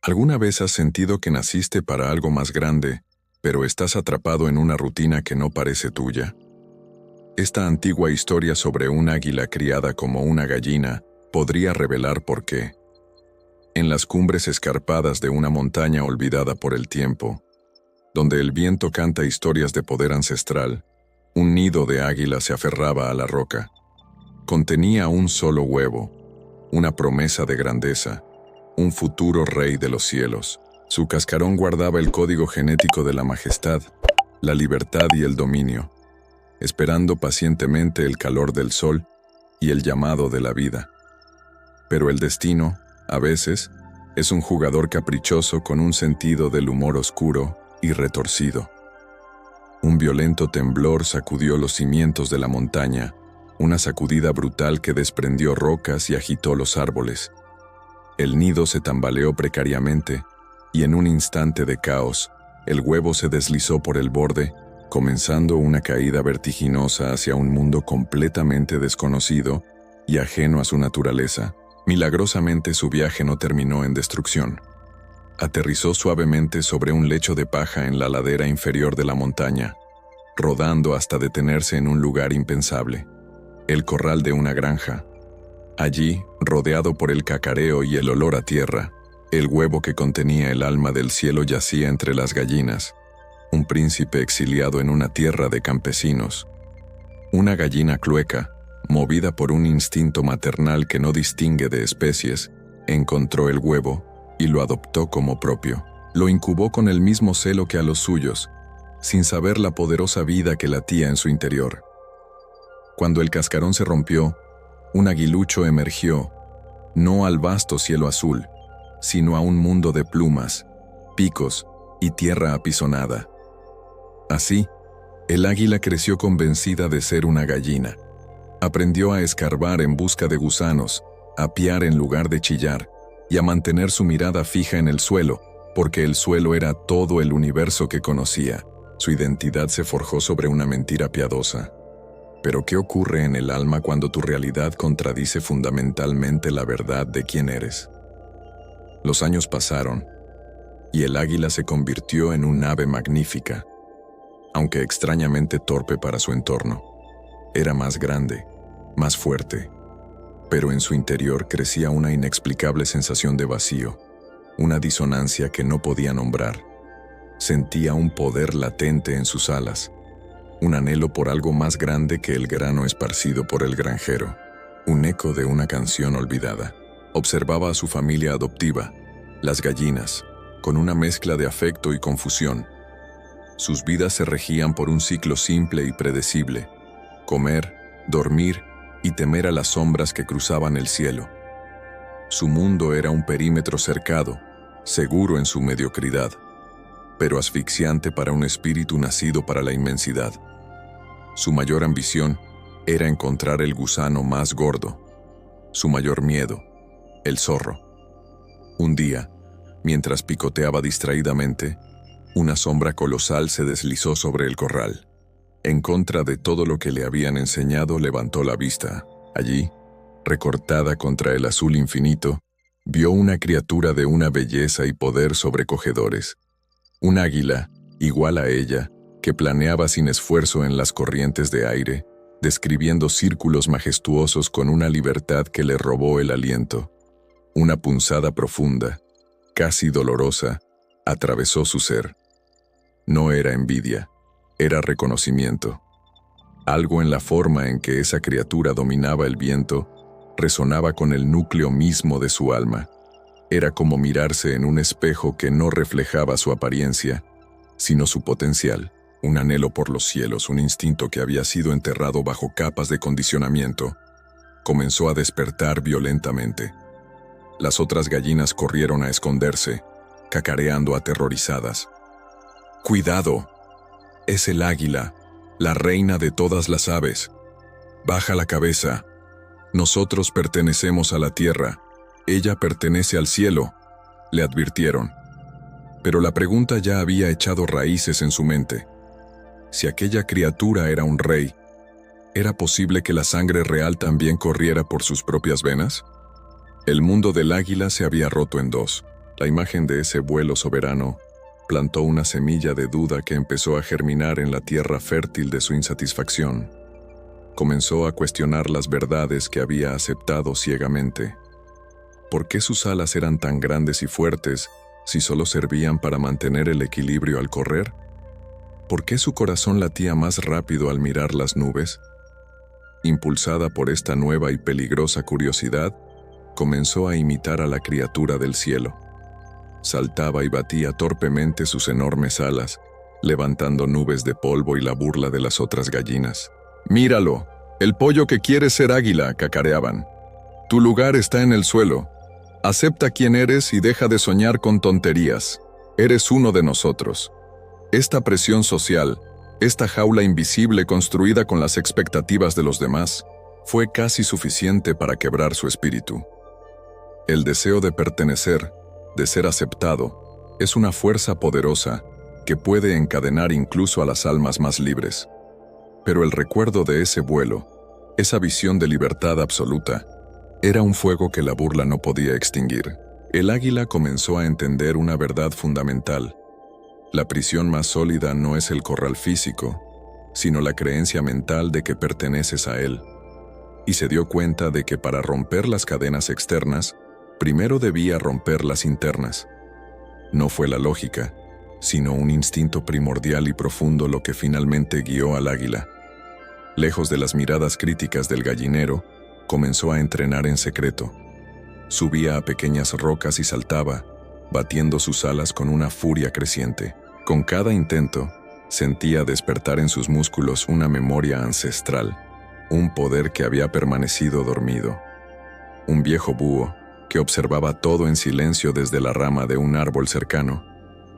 ¿Alguna vez has sentido que naciste para algo más grande, pero estás atrapado en una rutina que no parece tuya? Esta antigua historia sobre un águila criada como una gallina podría revelar por qué. En las cumbres escarpadas de una montaña olvidada por el tiempo, donde el viento canta historias de poder ancestral, un nido de águila se aferraba a la roca. Contenía un solo huevo, una promesa de grandeza, un futuro rey de los cielos. Su cascarón guardaba el código genético de la majestad, la libertad y el dominio, esperando pacientemente el calor del sol y el llamado de la vida. Pero el destino, a veces, es un jugador caprichoso con un sentido del humor oscuro y retorcido. Un violento temblor sacudió los cimientos de la montaña, una sacudida brutal que desprendió rocas y agitó los árboles. El nido se tambaleó precariamente, y en un instante de caos, el huevo se deslizó por el borde, comenzando una caída vertiginosa hacia un mundo completamente desconocido y ajeno a su naturaleza. Milagrosamente su viaje no terminó en destrucción. Aterrizó suavemente sobre un lecho de paja en la ladera inferior de la montaña, rodando hasta detenerse en un lugar impensable, el corral de una granja. Allí, rodeado por el cacareo y el olor a tierra, el huevo que contenía el alma del cielo yacía entre las gallinas, un príncipe exiliado en una tierra de campesinos. Una gallina clueca, movida por un instinto maternal que no distingue de especies, encontró el huevo y lo adoptó como propio. Lo incubó con el mismo celo que a los suyos, sin saber la poderosa vida que latía en su interior. Cuando el cascarón se rompió, un aguilucho emergió, no al vasto cielo azul, sino a un mundo de plumas, picos y tierra apisonada. Así, el águila creció convencida de ser una gallina. Aprendió a escarbar en busca de gusanos, a piar en lugar de chillar, y a mantener su mirada fija en el suelo, porque el suelo era todo el universo que conocía. Su identidad se forjó sobre una mentira piadosa. Pero ¿qué ocurre en el alma cuando tu realidad contradice fundamentalmente la verdad de quién eres? Los años pasaron, y el águila se convirtió en un ave magnífica, aunque extrañamente torpe para su entorno. Era más grande, más fuerte, pero en su interior crecía una inexplicable sensación de vacío, una disonancia que no podía nombrar. Sentía un poder latente en sus alas, un anhelo por algo más grande que el grano esparcido por el granjero, un eco de una canción olvidada. Observaba a su familia adoptiva, las gallinas, con una mezcla de afecto y confusión. Sus vidas se regían por un ciclo simple y predecible: comer, dormir y temer a las sombras que cruzaban el cielo. Su mundo era un perímetro cercado, seguro en su mediocridad, pero asfixiante para un espíritu nacido para la inmensidad. Su mayor ambición era encontrar el gusano más gordo. Su mayor miedo, el zorro. Un día, mientras picoteaba distraídamente, una sombra colosal se deslizó sobre el corral. En contra de todo lo que le habían enseñado, levantó la vista. Allí, recortada contra el azul infinito, vio una criatura de una belleza y poder sobrecogedores. Un águila, igual a ella, que planeaba sin esfuerzo en las corrientes de aire, describiendo círculos majestuosos con una libertad que le robó el aliento. Una punzada profunda, casi dolorosa, atravesó su ser. No era envidia, era reconocimiento. Algo en la forma en que esa criatura dominaba el viento resonaba con el núcleo mismo de su alma. Era como mirarse en un espejo que no reflejaba su apariencia, sino su potencial, un anhelo por los cielos, un instinto que había sido enterrado bajo capas de condicionamiento. Comenzó a despertar violentamente. Las otras gallinas corrieron a esconderse, cacareando aterrorizadas. ¡Cuidado! Es el águila, la reina de todas las aves. Baja la cabeza. Nosotros pertenecemos a la tierra. Ella pertenece al cielo, le advirtieron. Pero la pregunta ya había echado raíces en su mente. Si aquella criatura era un rey, ¿era posible que la sangre real también corriera por sus propias venas? El mundo del águila se había roto en dos. La imagen de ese vuelo soberano plantó una semilla de duda que empezó a germinar en la tierra fértil de su insatisfacción. Comenzó a cuestionar las verdades que había aceptado ciegamente. ¿Por qué sus alas eran tan grandes y fuertes si solo servían para mantener el equilibrio al correr? ¿Por qué su corazón latía más rápido al mirar las nubes? Impulsada por esta nueva y peligrosa curiosidad, comenzó a imitar a la criatura del cielo. Saltaba y batía torpemente sus enormes alas, levantando nubes de polvo y la burla de las otras gallinas. «Míralo, el pollo que quiere ser águila», cacareaban. «Tu lugar está en el suelo. Acepta quién eres y deja de soñar con tonterías. Eres uno de nosotros». Esta presión social, esta jaula invisible construida con las expectativas de los demás, fue casi suficiente para quebrar su espíritu. El deseo de pertenecer, de ser aceptado, es una fuerza poderosa que puede encadenar incluso a las almas más libres. Pero el recuerdo de ese vuelo, esa visión de libertad absoluta, era un fuego que la burla no podía extinguir. El águila comenzó a entender una verdad fundamental. La prisión más sólida no es el corral físico, sino la creencia mental de que perteneces a él. Y se dio cuenta de que para romper las cadenas externas, primero debía romper las internas. No fue la lógica, sino un instinto primordial y profundo lo que finalmente guió al águila. Lejos de las miradas críticas del gallinero, comenzó a entrenar en secreto. Subía a pequeñas rocas y saltaba, batiendo sus alas con una furia creciente. Con cada intento, sentía despertar en sus músculos una memoria ancestral, un poder que había permanecido dormido. Un viejo búho, que observaba todo en silencio desde la rama de un árbol cercano,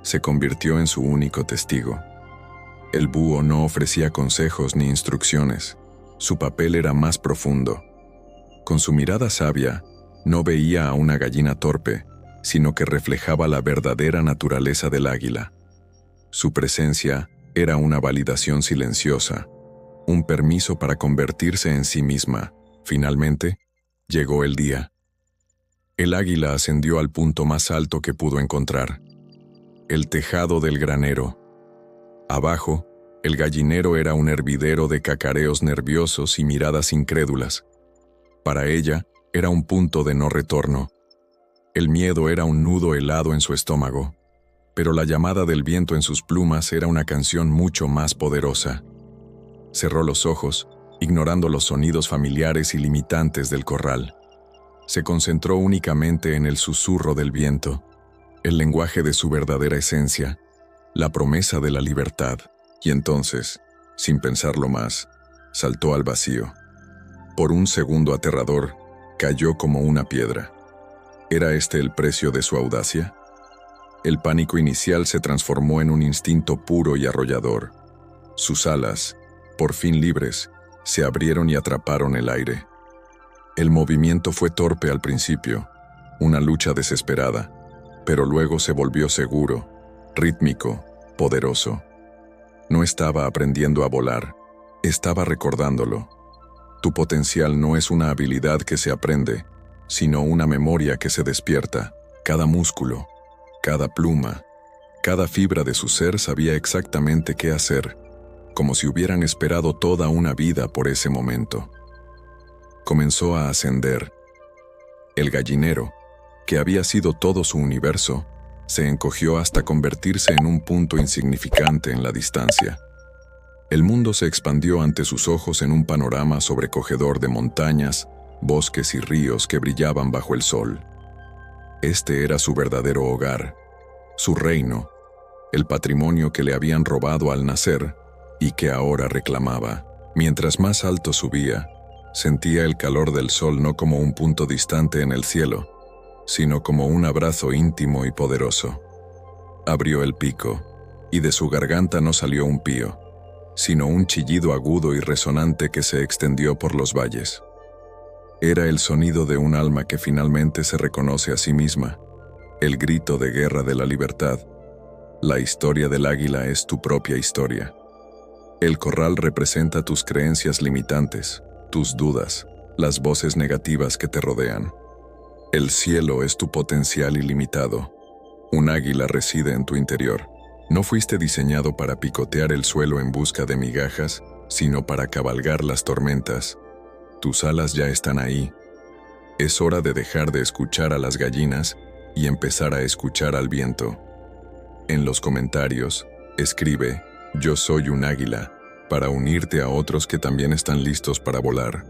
se convirtió en su único testigo. El búho no ofrecía consejos ni instrucciones. Su papel era más profundo. Con su mirada sabia, no veía a una gallina torpe, sino que reflejaba la verdadera naturaleza del águila. Su presencia era una validación silenciosa, un permiso para convertirse en sí misma. Finalmente, llegó el día. El águila ascendió al punto más alto que pudo encontrar, el tejado del granero. Abajo, el gallinero era un hervidero de cacareos nerviosos y miradas incrédulas. Para ella, era un punto de no retorno. El miedo era un nudo helado en su estómago, pero la llamada del viento en sus plumas era una canción mucho más poderosa. Cerró los ojos, ignorando los sonidos familiares y limitantes del corral. Se concentró únicamente en el susurro del viento, el lenguaje de su verdadera esencia, la promesa de la libertad, y entonces, sin pensarlo más, saltó al vacío. Por un segundo aterrador, cayó como una piedra. ¿Era este el precio de su audacia? El pánico inicial se transformó en un instinto puro y arrollador. Sus alas, por fin libres, se abrieron y atraparon el aire. El movimiento fue torpe al principio, una lucha desesperada, pero luego se volvió seguro, rítmico, poderoso. No estaba aprendiendo a volar, estaba recordándolo. Tu potencial no es una habilidad que se aprende, sino una memoria que se despierta. Cada músculo, cada pluma, cada fibra de su ser sabía exactamente qué hacer, como si hubieran esperado toda una vida por ese momento. Comenzó a ascender. El gallinero, que había sido todo su universo, se encogió hasta convertirse en un punto insignificante en la distancia. El mundo se expandió ante sus ojos en un panorama sobrecogedor de montañas, bosques y ríos que brillaban bajo el sol. Este era su verdadero hogar, su reino, el patrimonio que le habían robado al nacer y que ahora reclamaba. Mientras más alto subía, sentía el calor del sol no como un punto distante en el cielo, sino como un abrazo íntimo y poderoso. Abrió el pico, y de su garganta no salió un pío, sino un chillido agudo y resonante que se extendió por los valles. Era el sonido de un alma que finalmente se reconoce a sí misma, el grito de guerra de la libertad. La historia del águila es tu propia historia. El corral representa tus creencias limitantes, tus dudas, las voces negativas que te rodean. El cielo es tu potencial ilimitado, Un águila reside en tu interior. No fuiste diseñado para picotear el suelo en busca de migajas, sino para cabalgar las tormentas. Tus alas ya están ahí. Es hora de dejar de escuchar a las gallinas y empezar a escuchar al viento. En los comentarios, escribe, "Yo soy un águila", para unirte a otros que también están listos para volar.